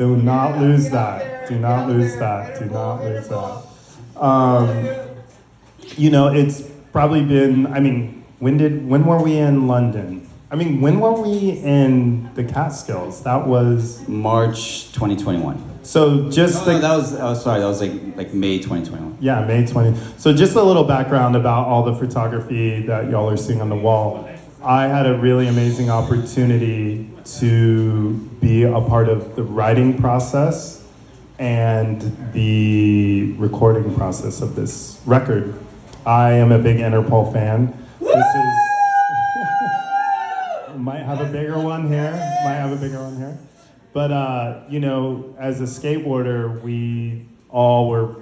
Do not lose that. Do not lose that. Do not lose that. It's probably been, when were we in London? When were we in the Catskills? That was March 2021. So just that was like May 2021. Yeah, May 20. So just a little background about all the photography that y'all are seeing on the wall. I had a really amazing opportunity to be a part of the writing process and the recording process of this record. I am a big Interpol fan. This is might have a bigger one here. But as a skateboarder, we all were,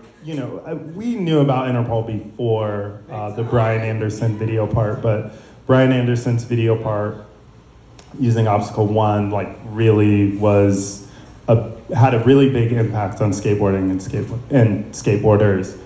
we knew about Interpol before the Brian Anderson video part, but Brian Anderson's video part using Obstacle 1 really had a really big impact on skateboarding and skateboarders.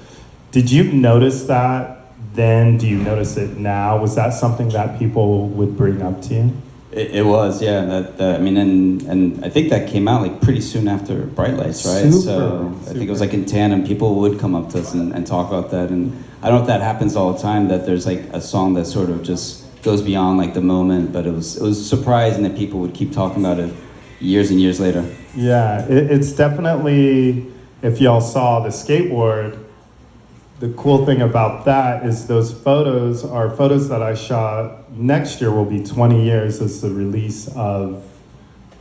Did you notice that then? Do you notice it now? Was that something that people would bring up to you? It was, yeah. And I think that came out pretty soon after Bright Lights, right? Super. I think it was in tandem. People would come up to us and talk about that. And I don't know if that happens all the time, that there's a song that sort of just goes beyond the moment. But it was surprising that people would keep talking about it years and years later. Yeah, it's definitely, if y'all saw the skateboard, the cool thing about that is those photos are photos that I shot. Next year will be 20 years as the release of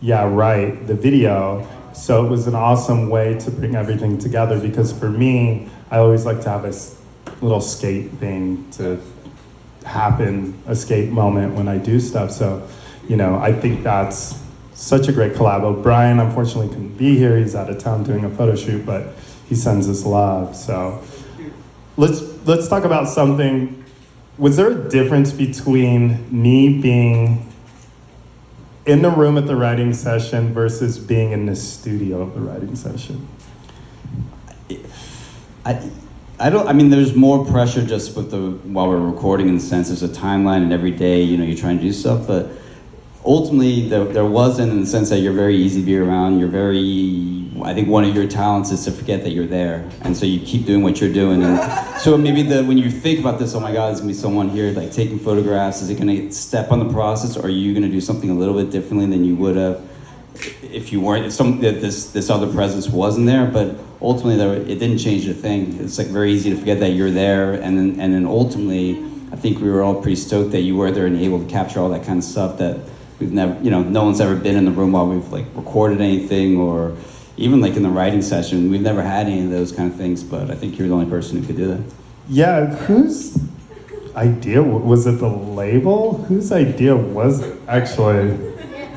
the video. So it was an awesome way to bring everything together, because for me, I always like to have a little skate thing to happen, a skate moment when I do stuff. So, I think that's such a great collab. Brian unfortunately couldn't be here. He's out of town doing a photo shoot, but he sends us love. So let's talk about something. Was there a difference between me being in the room at the writing session versus being in the studio of the writing session? There's more pressure just while we're recording, in the sense there's a timeline and every day, you're trying to do stuff, but ultimately there wasn't, in the sense that you're very easy to be around. I think one of your talents is to forget that you're there, and so you keep doing what you're doing. And so maybe when you think about this, oh my God, there's gonna be someone here taking photographs. Is it gonna step on the process, or are you gonna do something a little bit differently than you would have if you weren't? This other presence wasn't there, but ultimately it didn't change a thing. It's very easy to forget that you're there, and then ultimately, I think we were all pretty stoked that you were there and able to capture all that kind of stuff that we've never, no one's ever been in the room while we've recorded anything, or even in the writing session. We've never had any of those kind of things, but I think you're the only person who could do that. Yeah, whose idea was it? The label? Whose idea was it, actually?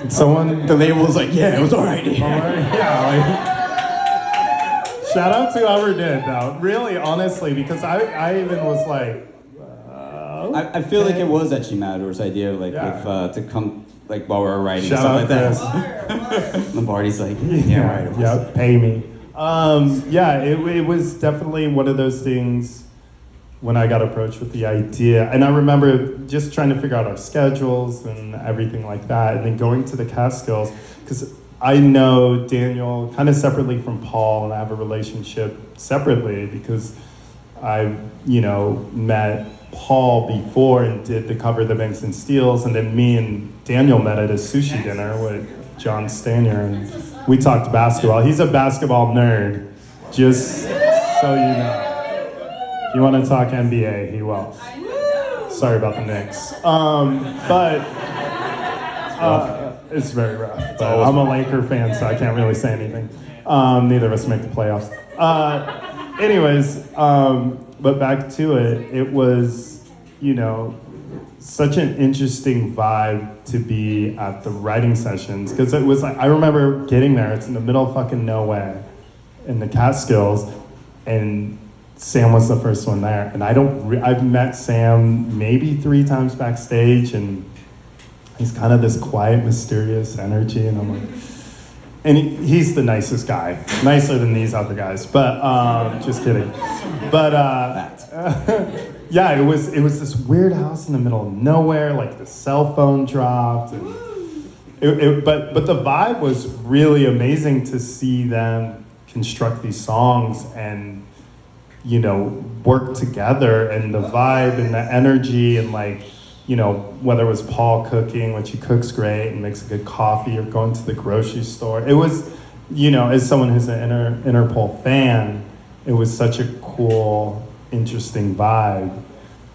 Someone? The label was yeah, it was alright. Shout out to whoever did, though. Really, honestly, because I even was I feel like it was actually Matador's idea, to come while we were writing, shout stuff out like that. Lombardi's right. Yeah, pay me. It was definitely one of those things when I got approached with the idea. And I remember just trying to figure out our schedules and everything like that. And then going to the Catskills, because I know Daniel kind of separately from Paul, and I have a relationship separately because I, met Paul before and did the cover of the Banks and Steels, and then me and Daniel met at a sushi dinner with John Stanier, and we talked basketball. He's a basketball nerd, just so you know. If you want to talk NBA, he will. Sorry about the Knicks. It's very rough. But I'm a Laker fan, so I can't really say anything. Neither of us make the playoffs. But back to it, it was, such an interesting vibe to be at the writing sessions, because it was I remember getting there, it's in the middle of fucking nowhere in the Catskills, and Sam was the first one there, and I've met Sam maybe 3 times backstage, and he's kind of this quiet, mysterious energy, and I'm and he's the nicest guy, nicer than these other guys, but just kidding. But it was this weird house in the middle of nowhere, the cell phone dropped, and But the vibe was really amazing to see them construct these songs and, you know, work together, and the vibe and the energy, and like, you know, whether it was Paul cooking, which he cooks great and makes a good coffee, or going to the grocery store. It was, you know, as someone who's an Interpol fan, it was such a cool, interesting vibe.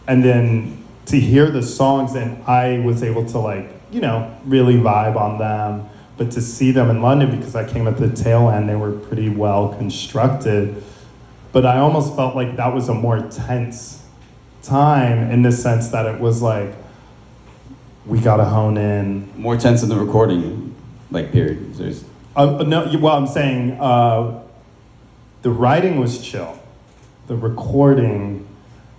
And then to hear the songs, and I was able to, like, you know, really vibe on them, but to see them in London, because I came at the tail end, they were pretty well constructed. But I almost felt like that was a more tense time, in the sense that it was like, we gotta hone in. More tense than the recording, like, period. No, well, I'm saying the writing was chill. The recording,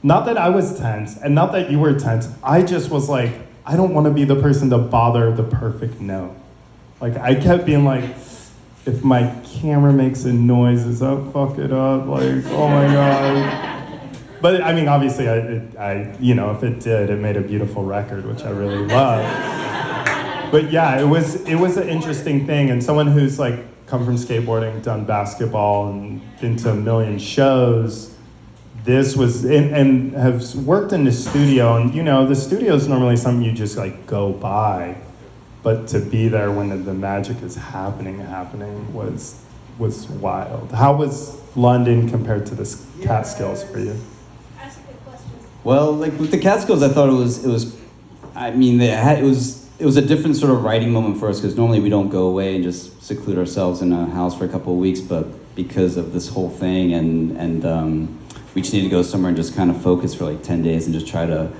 not that I was tense, and not that you were tense. I just was like, I don't want to be the person to bother the perfect note. Like, I kept being like, if my camera makes a noise, does that fuck it up? Like, oh my God. But I mean, obviously, I you know, if it did, it made a beautiful record, which I really love. But yeah, it was an interesting thing, and someone who's like come from skateboarding, done basketball, and been to a million shows. This was, and have worked in the studio, and you know, the studio is normally something you just like go by, but to be there when the magic is happening was wild. How was London compared to the Catskills for you? Ask a good question. Well, like with the Catskills, I thought it was. I mean, it was a different sort of writing moment for us, because normally we don't go away and just seclude ourselves in a house for a couple of weeks, but because of this whole thing, and we just need to go somewhere and just kind of focus for like 10 days and just try to.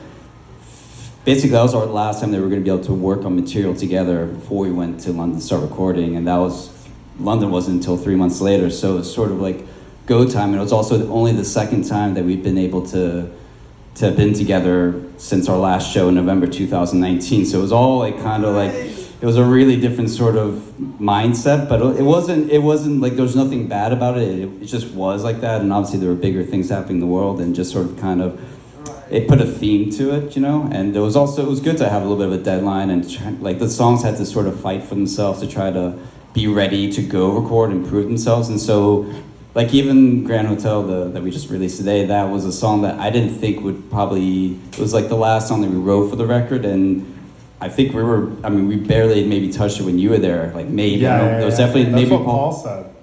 Basically, that was our last time that we were going to be able to work on material together before we went to London to start recording, and London wasn't until 3 months later, so it was sort of like go time, and it was also only the second time that we've been able to have been together since our last show in November 2019, so it was all like kind of like, it was a really different sort of mindset, but it wasn't like there was nothing bad about it, it just was like that, and obviously there were bigger things happening in the world, and just sort of kind of, it put a theme to it, you know, and it was good to have a little bit of a deadline, and like the songs had to sort of fight for themselves to try to be ready to go record and prove themselves, and so like even Grand Hotel that we just released today, that was a song that I didn't think would probably, it was like the last song that we wrote for the record, and I think we barely maybe touched it when you were there, like maybe, there was definitely, that's maybe what Paul said.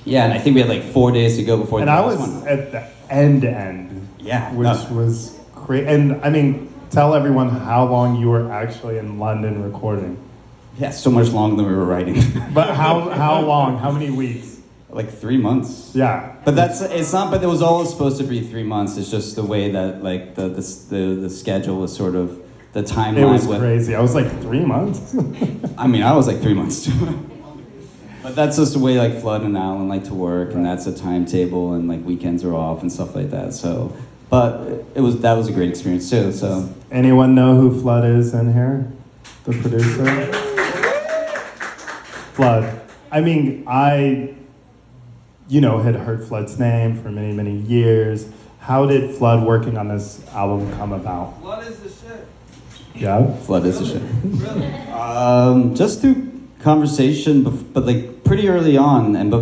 Yeah, and I think we had like 4 days to go before and the I last was one. at the end, Yeah, which was great. And I mean, tell everyone how long you were actually in London recording. Yeah, so much longer than we were writing. But how long? How many weeks? Like 3 months. Yeah. But it's not, but it was always supposed to be 3 months. It's just the way that like the schedule was sort of, the timeline. It was crazy. I was like 3 months. I mean, I was like 3 months too. But that's just the way like Flood and Alan like to work, and that's a timetable, and like weekends are off and stuff like that. So, but that was a great experience too. So, anyone know who Flood is in here? The producer? Flood. I mean, I had heard Flood's name for many, many years. How did Flood working on this album come about? Flood is the shit. Yeah? Flood is the shit. Really? Just through conversation, but like pretty early on, and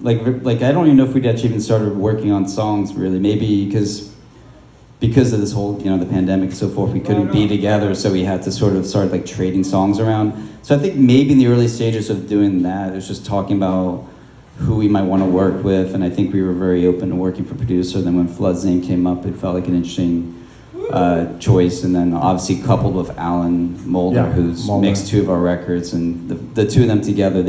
like I don't even know if we'd actually even started working on songs really. Maybe because of this whole the pandemic and so forth, we couldn't be together, so we had to sort of start like trading songs around. So I think maybe in the early stages of doing that, it was just talking about who we might want to work with, and I think we were very open to working for producer. And then when Flood's name came up, it felt like an interesting choice, and then obviously coupled with Alan Mulder, who's mixed 2 of our records, and the 2 of them together,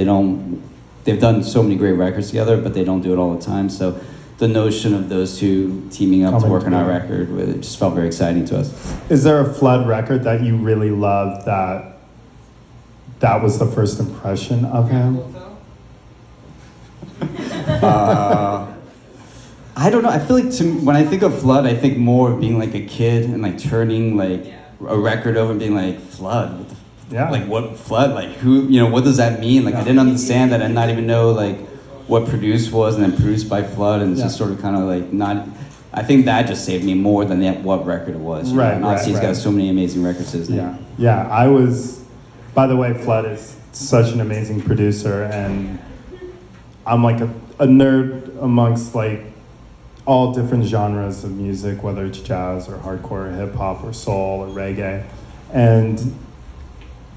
they've done so many great records together, but they don't do it all the time. So the notion of those 2 teaming up to work on our record, it just felt very exciting to us. Is there a Flood record that you really loved that was the first impression of him? I don't know. I feel like when I think of Flood, I think more of being like a kid and like turning like a record over and being like, Flood, like what Flood, like who, what does that mean? Like I didn't understand that, and not even know like what produced was, and then produced by Flood, and it's just sort of kind of like not. I think that just saved me more than what record it was. Right. And obviously he's got so many amazing records to his name. Yeah. I was By the way, Flood is such an amazing producer, and I'm like a nerd amongst like all different genres of music, whether it's jazz or hardcore or hip hop or soul or reggae. And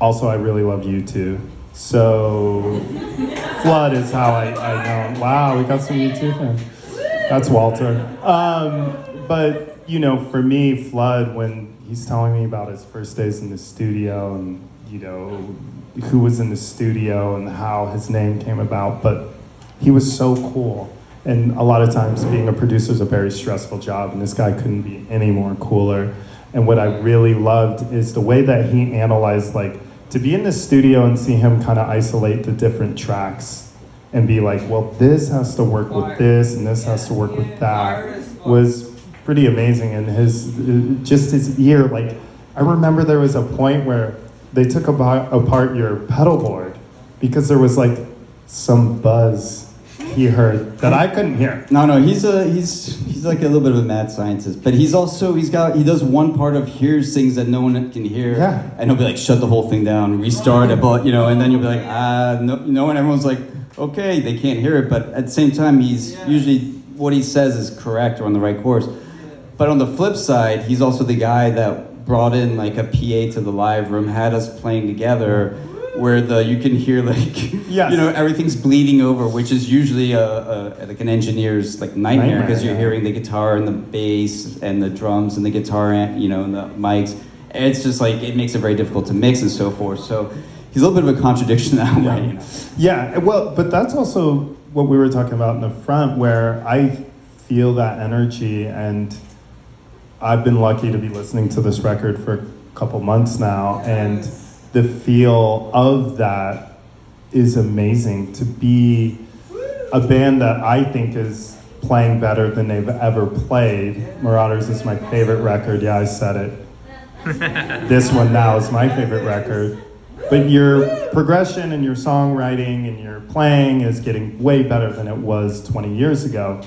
also I really love U2. So Flood is how I know. Wow, we got some U2 fans. That's Walter. But you know, for me, Flood, when he's telling me about his first days in the studio and you know, who was in the studio and how his name came about, but he was so cool. And a lot of times being a producer is a very stressful job, and this guy couldn't be any more cooler. And what I really loved is the way that he analyzed, like, to be in the studio and see him kind of isolate the different tracks and be like, well, this has to work with this and this has to work with that, was pretty amazing. And his ear, like, I remember there was a point where they took apart your pedal board because there was like some buzz he heard that I couldn't hear. No, he's like a little bit of a mad scientist, but he does one part of hears things that no one can hear, yeah. And he'll be like, shut the whole thing down, restart it, but you know, and then you'll be like, no, and everyone's like, okay, they can't hear it, but at the same time, he's usually what he says is correct or on the right course. But on the flip side, he's also the guy that brought in like a PA to the live room, had us playing together, where you can hear like, yes. you know, everything's bleeding over, which is usually like an engineer's like nightmare, because you're hearing the guitar and the bass and the drums and the guitar and, you know, and the mics. It's just like, it makes it very difficult to mix and so forth. So he's a little bit of a contradiction that way. You know? Yeah, well, but that's also what we were talking about in the front, where I feel that energy, and I've been lucky to be listening to this record for a couple months now, and the feel of that is amazing. To be a band that I think is playing better than they've ever played. Marauders is my favorite record. Yeah, I said it. This one now is my favorite record. But your progression and your songwriting and your playing is getting way better than it was 20 years ago.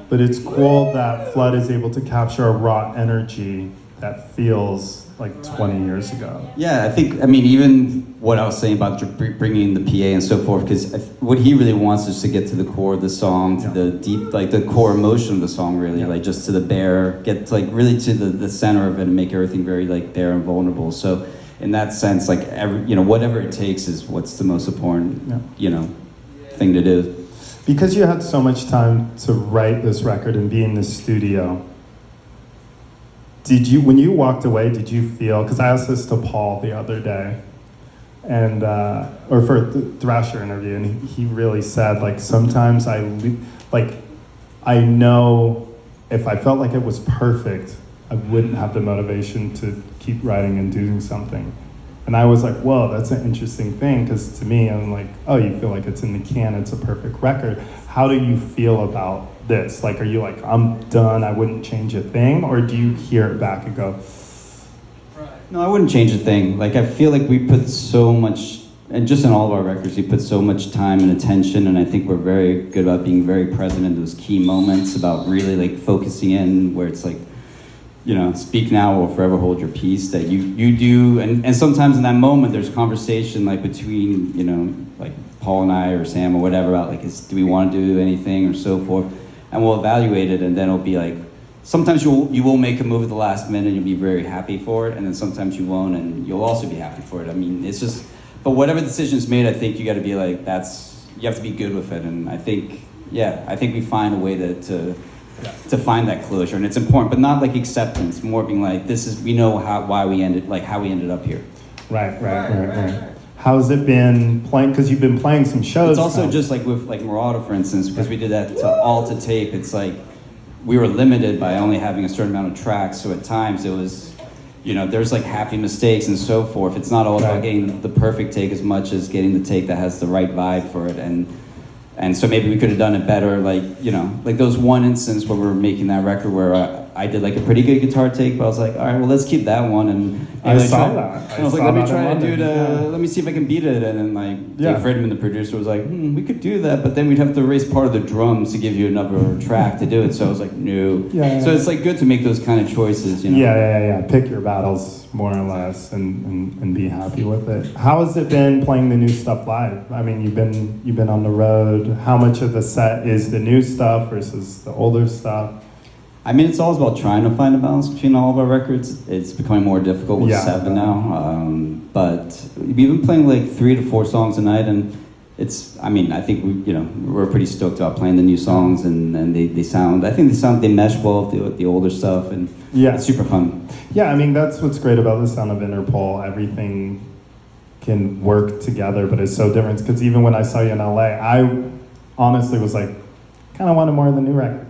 But it's cool that Flood is able to capture a raw energy that feels like 20 years ago. Yeah, I mean, even what I was saying about bringing in the PA and so forth, because what he really wants is to get to the core of the song, to the deep, like the core emotion of the song, really, like just to the bare, get to, like really to the center of it and make everything very like bare and vulnerable. So in that sense, like you know, whatever it takes is what's the most important, you know, thing to do. Because you had so much time to write this record and be in the studio, when you walked away, did you feel, because I asked this to Paul the other day, and or for the Thrasher interview, and he really said, like, sometimes I know if I felt like it was perfect, I wouldn't have the motivation to keep writing and doing something. And I was like, whoa, that's an interesting thing, because to me, I'm like, oh, you feel like it's in the can, it's a perfect record. How do you feel about this? Like, are you like, I'm done, I wouldn't change a thing? Or do you hear it back and go, no, I wouldn't change a thing. Like, I feel like we put so much, and just in all of our records, we put so much time and attention, and I think we're very good about being very present in those key moments, about really like focusing in where it's like, you know, speak now or forever hold your peace, that you do, and sometimes in that moment there's conversation like between, you know, like Paul and I or Sam or whatever about like, do we want to do anything or so forth, and we'll evaluate it, and then it'll be like, sometimes you will make a move at the last minute and you'll be very happy for it, and then sometimes you won't and you'll also be happy for it. I mean, it's just, but whatever decision is made, I think you got to be like, you have to be good with it, and I think we find a way to find that closure, and it's important, but not like acceptance, more being like, we know how we ended up here. Right. How's it been playing, because you've been playing some shows? It's also now. Just like with like Marauder, for instance, because we did that all to tape. It's like we were limited by only having a certain amount of tracks, so at times it was, you know, there's like happy mistakes and so forth. It's not all about getting the perfect take as much as getting the take that has the right vibe for it, and so maybe we could have done it better, like, you know, like those one instance where we were making that record where I did like a pretty good guitar take, but I was like, all right, well, let's keep that one. And I like, saw tried- that. I was like, saw let me that try in to do London. the, Yeah. let me see if I can beat it. And then like Yeah. Dave Friedman, the producer, was like, we could do that, but then we'd have to erase part of the drums to give you another track to do it. So I was like, no. Yeah. So it's like good to make those kind of choices, you know? Yeah. Pick your battles more or less, and be happy with it. How has it been playing the new stuff live? I mean, you've been on the road. How much of the set is the new stuff versus the older stuff? I mean, it's always about trying to find a balance between all of our records. It's becoming more difficult with Yeah. 7 now. But we've been playing like 3 to 4 songs a night, and I think we're pretty stoked about playing the new songs, and they mesh well with the older stuff, and Yeah. it's super fun. Yeah, I mean, that's what's great about the sound of Interpol. Everything can work together, but it's so different. Because even when I saw you in LA, I honestly was like, kind of wanted more of the new record.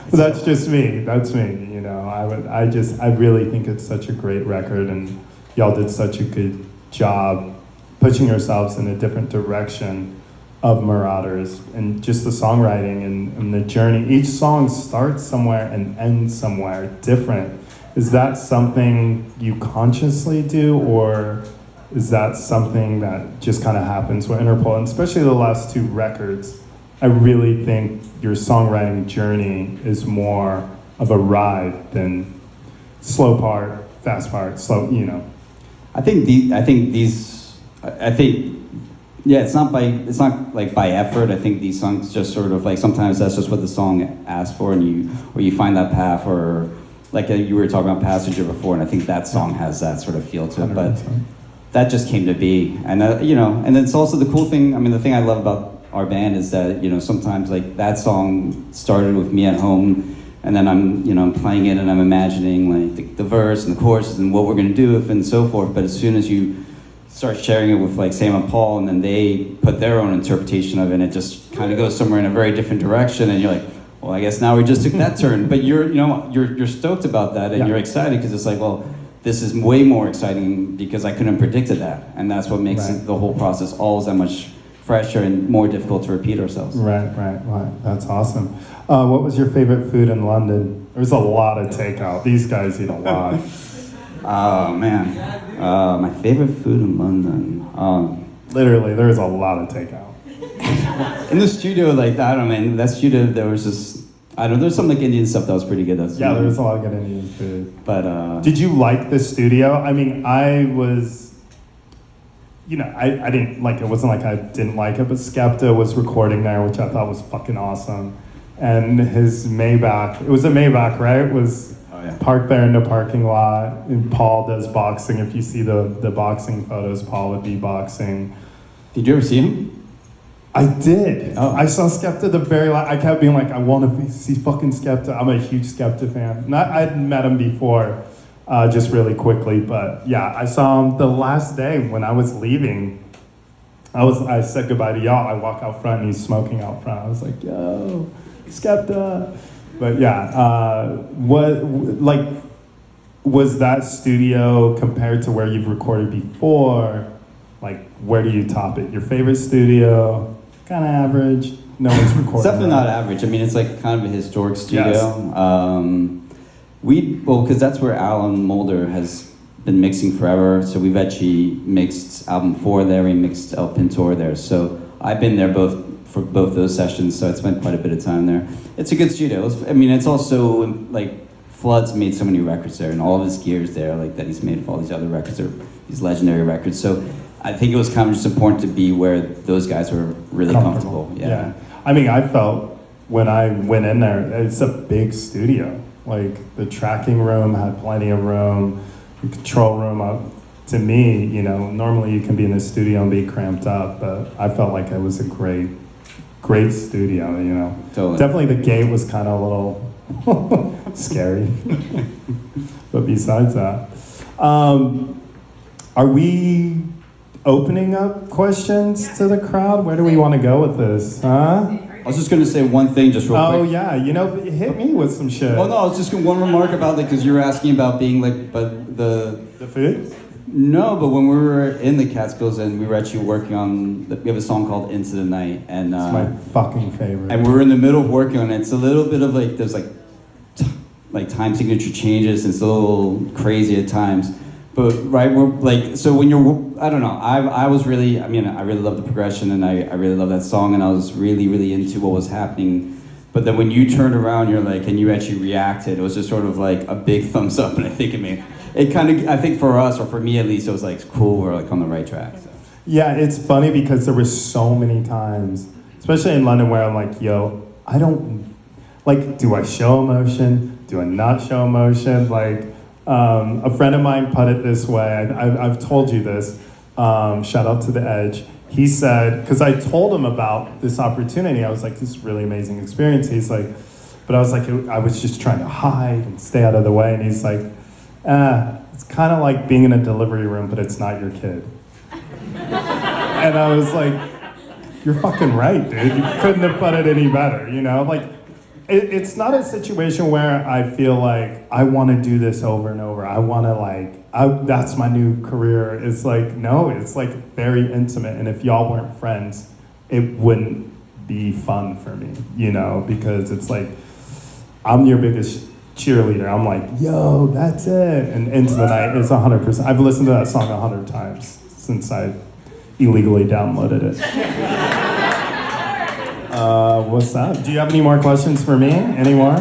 But that's just me. That's me. You know, I really think it's such a great record, and y'all did such a good job pushing yourselves in a different direction of Marauders, and just the songwriting and the journey. Each song starts somewhere and ends somewhere different. Is that something you consciously do, or is that something that just kind of happens with Interpol? And especially the last 2 records, I really think your songwriting journey is more of a ride than slow part, fast part, slow, you know. Yeah, it's not like by effort. I think these songs just sort of like, sometimes that's just what the song asks for, and you find that path, or like you were talking about Passenger before, and I think that song has that sort of feel to it. But 100%. that just came to be, and and it's also the cool thing. I mean, the thing I love about our band is that sometimes like that song started with me at home, and then I'm playing it and I'm imagining like the verse and the choruses and what we're gonna do and so forth. But as soon as you start sharing it with like Sam and Paul, and then they put their own interpretation of it, and it just kind of goes somewhere in a very different direction, and you're like, well, I guess now we just took that turn. But you're stoked about that, and you're excited because it's like, well, this is way more exciting because I couldn't have predicted that, and that's what makes Right. the whole process always that much fresher and more difficult to repeat ourselves. Right. That's awesome. What was your favorite food in London? There was a lot of takeout. These guys eat a lot. Oh man, my favorite food in London. Literally, there was a lot of takeout. In the studio, like I don't know, man. That studio, there was just there's some like Indian stuff that was pretty good. Yeah, there was a lot of good Indian food. But Did you like the studio? I mean, I was, I didn't like it. It wasn't like I didn't like it, but Skepta was recording there, which I thought was fucking awesome. And his Maybach, it was a Maybach, right? Was parked there in the parking lot. And Paul does boxing. If you see the boxing photos, Paul would be boxing. did you ever see him? I did. Oh. I saw Skepta the very last. I kept being like, I want to see fucking Skepta. I'm a huge Skepta fan. I'd met him before, just really quickly, but yeah, I saw him the last day when I was leaving. I said goodbye to y'all. I walk out front and he's smoking out front. I was like, yo, Skepta. But yeah, was that studio compared to where you've recorded before? Like, where do you top it? Your favorite studio? Kind of average. No one's recording. It's definitely there. not average. I mean, it's like kind of a historic studio. Yes. Because that's where Alan Mulder has been mixing forever. So we've actually mixed album 4 there. We mixed El Pintor there. So I've been there for both those sessions. So I spent quite a bit of time there. It's a good studio. It's also like Flood's made so many records there, and all of his gear's there, like that he's made for all these other records, or these legendary records. So I think it was kind of just important to be where those guys were really comfortable. Yeah. I mean, I felt when I went in there, it's a big studio. Like, the tracking room had plenty of room, the control room. To me, normally you can be in a studio and be cramped up, but I felt like it was a great studio, Totally. Definitely the gate was kind of a little scary. But besides that, are we opening up questions to the crowd? Where do we want to go with this, huh? I was just going to say one thing just real quick. Oh yeah, hit me with some shit. Oh no, I was just one remark about because you were asking about being like, but the food? No, but when we were in the Catskills and we were actually working on, we have a song called Into the Night, and It's my fucking favorite. and we were in the middle of working on it. It's a little bit of like, there's like like time signature changes, and it's a little crazy at times. But right, we're like, so when you're, I don't know, I was really, I mean, I really love the progression, and I really love that song, and I was really, really into what was happening. But then when you turned around, you're like, and you actually reacted, it was just sort of like a big thumbs up, and I think it kind of, I think for us, or for me at least, it was like, cool, we're like on the right track. So. Yeah, it's funny because there were so many times, especially in London, where I'm like, yo, I don't, like, do I show emotion? Do I not show emotion? Like, a friend of mine put it this way, I've told you this, shout out to The Edge. He said, because I told him about this opportunity, I was like, this is really amazing experience. He's like, but I was like, I was just trying to hide and stay out of the way. And he's like, it's kind of like being in a delivery room, but it's not your kid. And I was like, you're fucking right, dude. You couldn't have put it any better, you know? Like, it's not a situation where I feel like I want to do this over and over. I want to that's my new career. It's like, no, it's like very intimate. And if y'all weren't friends, it wouldn't be fun for me, you know? Because it's like, I'm your biggest cheerleader. I'm like, yo, that's it. And Into the Night is 100%. I've listened to that song 100 times since I illegally downloaded it. What's that? Do you have any more questions for me? Any more?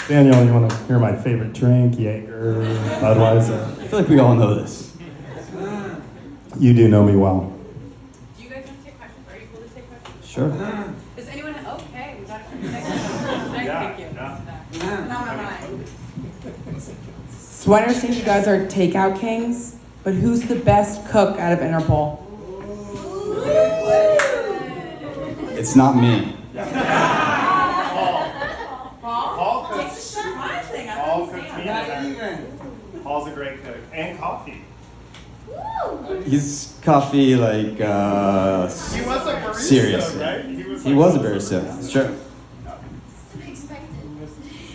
Daniel, you want to hear my favorite drink? Jaeger, Budweiser? I feel like we all know this. You do know me well. Do you guys want to take questions? Are you cool to take questions? Sure. Does anyone? Okay, we got it. Thank you. Not my mind. So I understand you guys are takeout kings, but who's the best cook out of Interpol? It's not me. Paul cooks. Paul cooks me dinner. Paul's a great cook. And coffee. He's coffee like He was a barista, serious. right? He was a barista. Sure.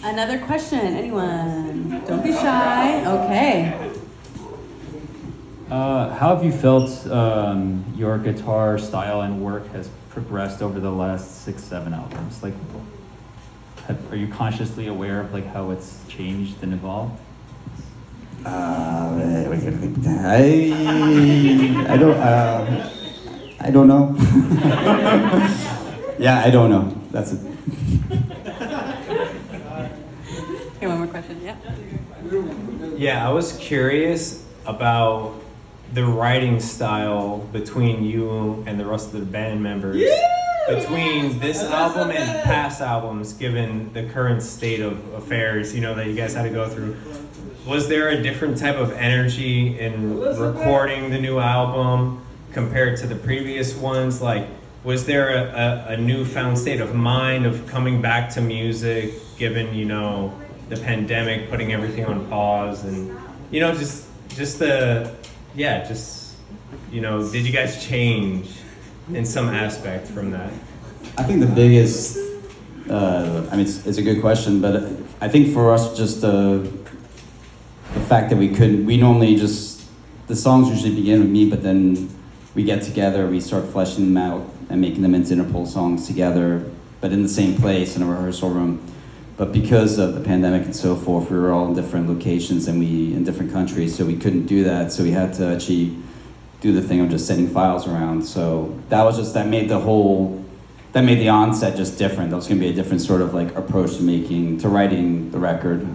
Another question, anyone? Don't be shy. Okay. How have you felt your guitar style and work has progressed over the last 6-7 albums? Like, are you consciously aware of like how it's changed and evolved? I don't know. Yeah, I don't know. That's it. Okay, one more question. Yeah. Yeah, I was curious about the writing style between you and the rest of the band members. Between this album and past albums, given the current state of affairs, you know, that you guys had to go through. Was there a different type of energy in recording the new album compared to the previous ones? Like, was there a newfound state of mind of coming back to music, given, you know, the pandemic, putting everything on pause, and, you know, you know, did you guys change in some aspect from that? I think the biggest, I mean, it's a good question, but I think for us, just the fact that we normally just, the songs usually begin with me, but then we get together, we start fleshing them out and making them into Interpol songs together, but in the same place in a rehearsal room. But because of the pandemic and so forth, we were all in different locations and in different countries, so we couldn't do that. So we had to actually do the thing of just sending files around. So that made the onset just different. That was going to be a different sort of like approach to writing the record.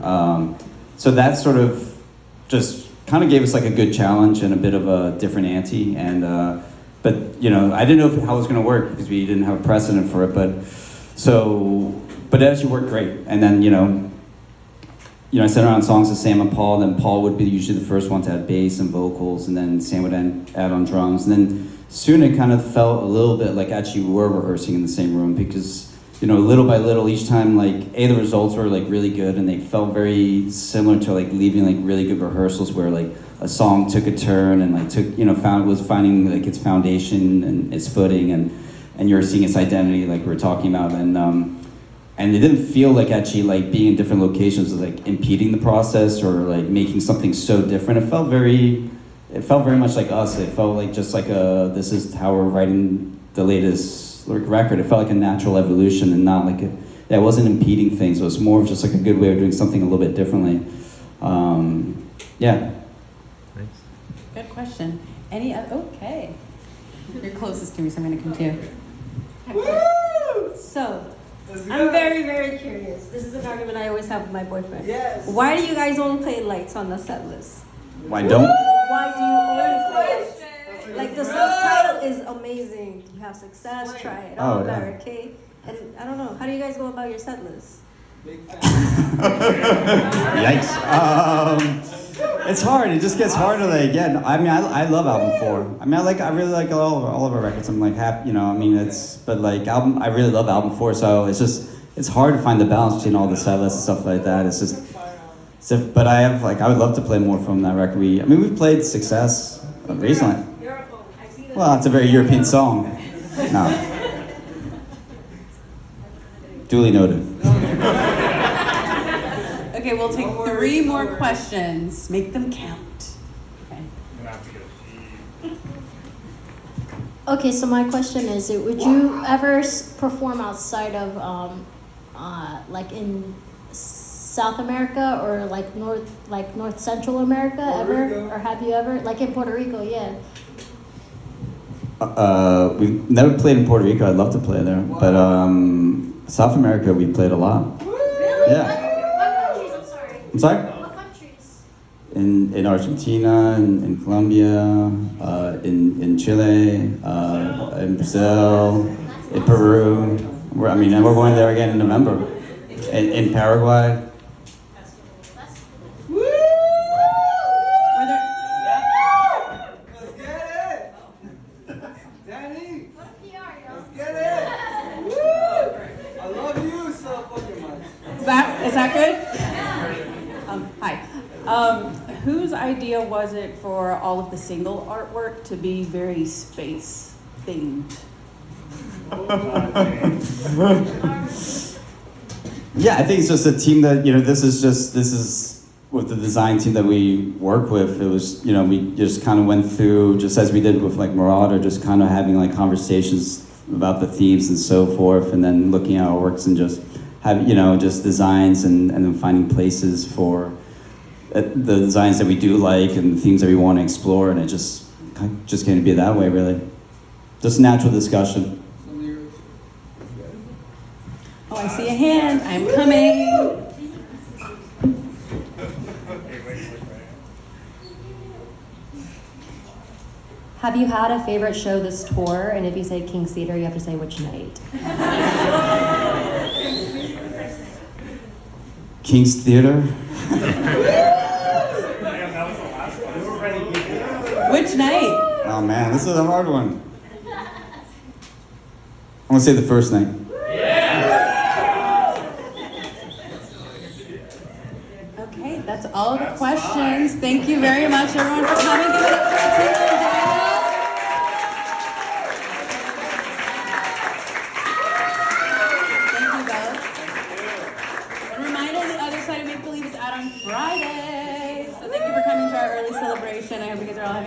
So that sort of just kind of gave us like a good challenge and a bit of a different ante. And but you know, I didn't know how it was going to work because we didn't have a precedent for it. But it actually worked great. And then, you know, I sent around songs to Sam and Paul, then Paul would be usually the first one to add bass and vocals, and then Sam would add on drums. And then soon it kind of felt a little bit like actually we were rehearsing in the same room because, you know, little by little, each time, like, the results were, like, really good, and they felt very similar to, like, leaving, like, really good rehearsals where, like, a song took a turn and, like, was finding, like, its foundation and its footing, and you were seeing its identity, like we were talking about, and it didn't feel like actually like being in different locations was like impeding the process or like making something so different. It felt very much like us. It felt like just like this is how we're writing the latest record. It felt like a natural evolution and not like that wasn't impeding things. It was more of just like a good way of doing something a little bit differently. Yeah. Good question. Any other? Okay. You're closest to me, so I'm gonna come to you. So, I'm very, very curious. This is an argument I always have with my boyfriend. Yes. Why do you guys only play lights on the set list? Why don't? Why do you only play lights? Like the subtitle is amazing. You have success, try it Oh, on, yeah. barricade. And I don't know, how do you guys go about your set list? Big fan. Yikes. It's hard. It just gets harder. Like, yeah. I mean, I love album 4. I mean, I really like all of our records. I'm like happy, you know. I mean, but like I really love album 4. So it's hard to find the balance between all the set lists and stuff like that. But I would love to play more from that record. We've played Success recently. Well, it's a very European song. No. Duly noted. Okay, we'll take 3 more questions. Make them count. Okay. Okay, so my question is, would you ever perform outside of, like in South America or like North Central America ever? Rico. Or have you ever, like in Puerto Rico, yeah? We've never played in Puerto Rico. I'd love to play there, but South America we played a lot. Really? Yeah. What countries? I'm sorry. I'm sorry. What countries? In Argentina, in Colombia, in Chile, in Brazil, in Peru. We're going there again in November. In Paraguay. Were there, Let's get it. Danny, let's get it. Woo! I love you so fucking much. is that good? Hi. Whose idea was it for all of the single artwork to be very space themed? Yeah, I think it's just a team that, this is with the design team that we work with. It was, we just kind of went through, just as we did with like Marauder, just kind of having like conversations about the themes and so forth, and then looking at our works and just have, just designs and then finding places for the designs that we do like and the themes that we want to explore, and it just came to be that way, really. Just natural discussion. Oh, I see a hand. I'm coming. Have you had a favorite show this tour? And if you say King's Theater, you have to say which night. King's Theater. Which night? Oh man, this is a hard one. I'm gonna say the first night. Okay, that's all the questions. Thank you very much, everyone, for coming. Give it up for Atiba and Daniel. Thank you both. And a reminder, the other side of Make Believe is out on Friday. So thank you for coming to our early celebration. I hope you guys are all having